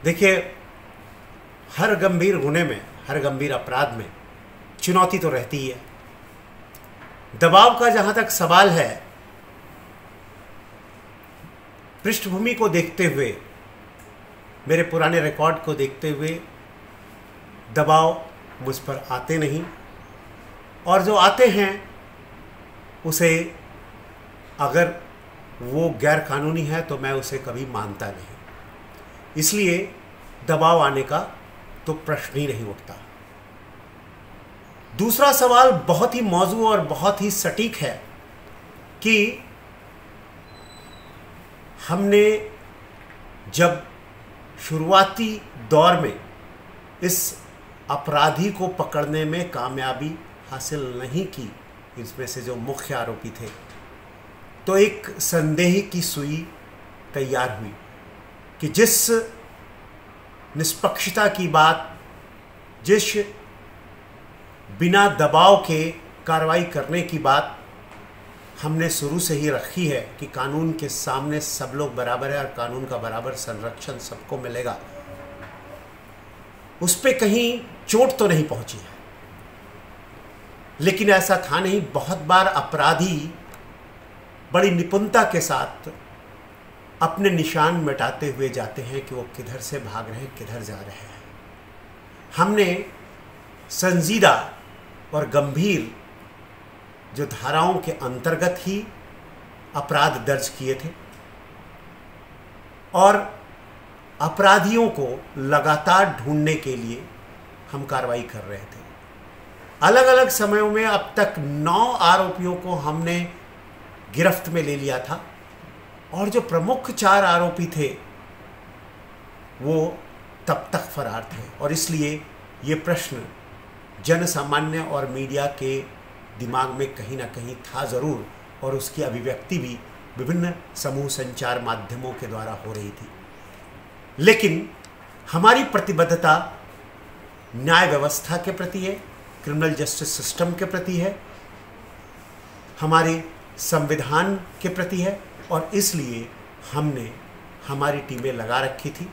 देखिए, हर गंभीर गुने में, हर गंभीर अपराध में चुनौती तो रहती ही है। दबाव का जहां तक सवाल है, पृष्ठभूमि को देखते हुए, मेरे पुराने रिकॉर्ड को देखते हुए, दबाव मुझ पर आते नहीं, और जो आते हैं उसे, अगर वो गैर कानूनी है तो मैं उसे कभी मानता नहीं। इसलिए दबाव आने का तो प्रश्न ही नहीं उठता। दूसरा सवाल बहुत ही मौजू और बहुत ही सटीक है कि हमने जब शुरुआती दौर में इस अपराधी को पकड़ने में कामयाबी हासिल नहीं की, इसमें से जो मुख्य आरोपी थे, तो एक संदेह की सुई तैयार हुई कि जिस निष्पक्षता की बात, जिस बिना दबाव के कार्रवाई करने की बात हमने शुरू से ही रखी है कि कानून के सामने सब लोग बराबर है और कानून का बराबर संरक्षण सबको मिलेगा, उस पे कहीं चोट तो नहीं पहुंची है। लेकिन ऐसा था नहीं। बहुत बार अपराधी बड़ी निपुणता के साथ अपने निशान मिटाते हुए जाते हैं कि वो किधर से भाग रहे हैं, किधर जा रहे हैं। हमने संजीदा और गंभीर जो धाराओं के अंतर्गत ही अपराध दर्ज किए थे और अपराधियों को लगातार ढूंढने के लिए हम कार्रवाई कर रहे थे। अलग अलग समयों में अब तक 9 आरोपियों को हमने गिरफ्त में ले लिया था, और जो प्रमुख 4 आरोपी थे वो तब तक फरार थे। और इसलिए ये प्रश्न जन सामान्य और मीडिया के दिमाग में कहीं ना कहीं था ज़रूर, और उसकी अभिव्यक्ति भी विभिन्न समूह संचार माध्यमों के द्वारा हो रही थी। लेकिन हमारी प्रतिबद्धता न्याय व्यवस्था के प्रति है, क्रिमिनल जस्टिस सिस्टम के प्रति है, हमारे संविधान के प्रति है, और इसलिए हमने हमारी टीमें लगा रखी थी।